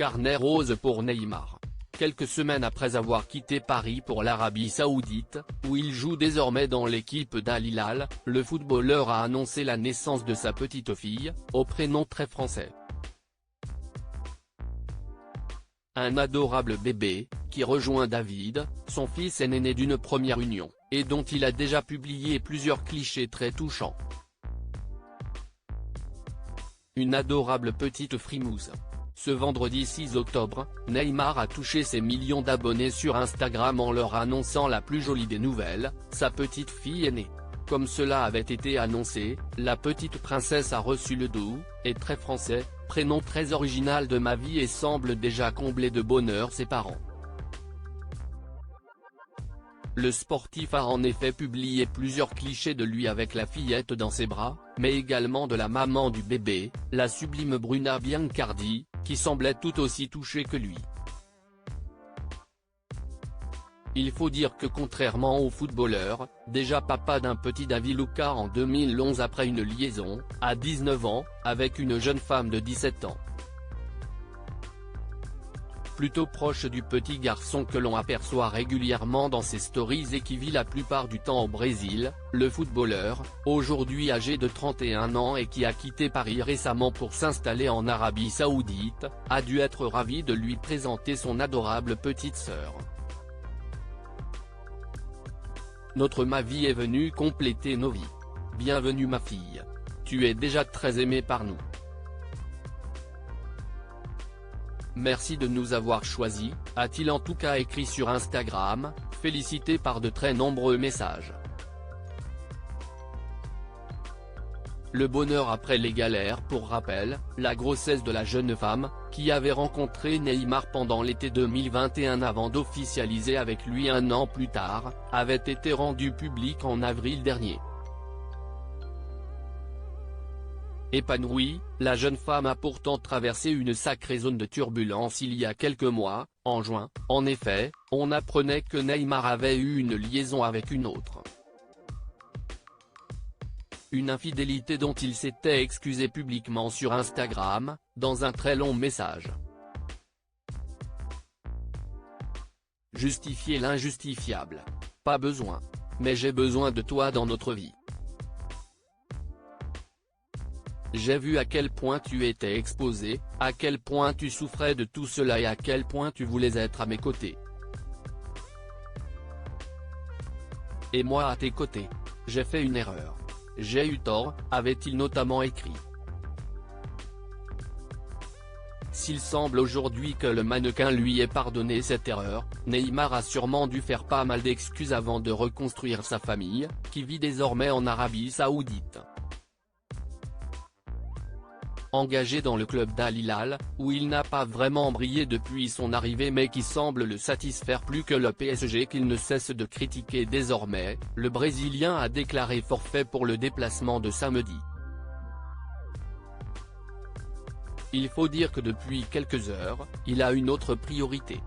carnet rose pour Neymar. Quelques semaines après avoir quitté Paris pour l'Arabie Saoudite, où il joue désormais dans l'équipe d'Al Hilal, le footballeur a annoncé la naissance de sa petite fille, au prénom très français. Un adorable bébé, qui rejoint David, son fils aîné né d'une première union, et dont il a déjà publié plusieurs clichés très touchants. Une adorable petite frimousse. Ce vendredi 6 octobre, Neymar a touché ses millions d'abonnés sur Instagram en leur annonçant la plus jolie des nouvelles, sa petite fille aînée. Comme cela avait été annoncé, la petite princesse a reçu le doux, et très français, prénom très original de ma vie et semble déjà combler de bonheur ses parents. Le sportif a en effet publié plusieurs clichés de lui avec la fillette dans ses bras, mais également de la maman du bébé, la sublime Bruna Biancardi, qui semblait tout aussi touchée que lui. Il faut dire que contrairement au footballeur, déjà papa d'un petit David Luca en 2011 après une liaison, à 19 ans, avec une jeune femme de 17 ans. Plutôt proche du petit garçon que l'on aperçoit régulièrement dans ses stories et qui vit la plupart du temps au Brésil, le footballeur, aujourd'hui âgé de 31 ans et qui a quitté Paris récemment pour s'installer en Arabie Saoudite, a dû être ravi de lui présenter son adorable petite sœur. Notre ma vie est venue compléter nos vies. Bienvenue ma fille. Tu es déjà très aimée par nous. Merci de nous avoir choisis, a-t-il en tout cas écrit sur Instagram, félicité par de très nombreux messages. Le bonheur après les galères. Pour rappel, la grossesse de la jeune femme, qui avait rencontré Neymar pendant l'été 2021 avant d'officialiser avec lui un an plus tard, avait été rendue publique en avril dernier. Épanouie, la jeune femme a pourtant traversé une sacrée zone de turbulence il y a quelques mois. En juin, en effet, on apprenait que Neymar avait eu une liaison avec une autre. Une infidélité dont il s'était excusé publiquement sur Instagram, dans un très long message. Justifier l'injustifiable. Pas besoin. Mais j'ai besoin de toi dans notre vie. J'ai vu à quel point tu étais exposé, à quel point tu souffrais de tout cela et à quel point tu voulais être à mes côtés. Et moi à tes côtés. J'ai fait une erreur. J'ai eu tort, avait-il notamment écrit. S'il semble aujourd'hui que le mannequin lui ait pardonné cette erreur, Neymar a sûrement dû faire pas mal d'excuses avant de reconstruire sa famille, qui vit désormais en Arabie Saoudite. Engagé dans le club d'Al Hilal, où il n'a pas vraiment brillé depuis son arrivée mais qui semble le satisfaire plus que le PSG qu'il ne cesse de critiquer désormais, le Brésilien a déclaré forfait pour le déplacement de samedi. Il faut dire que depuis quelques heures, il a une autre priorité.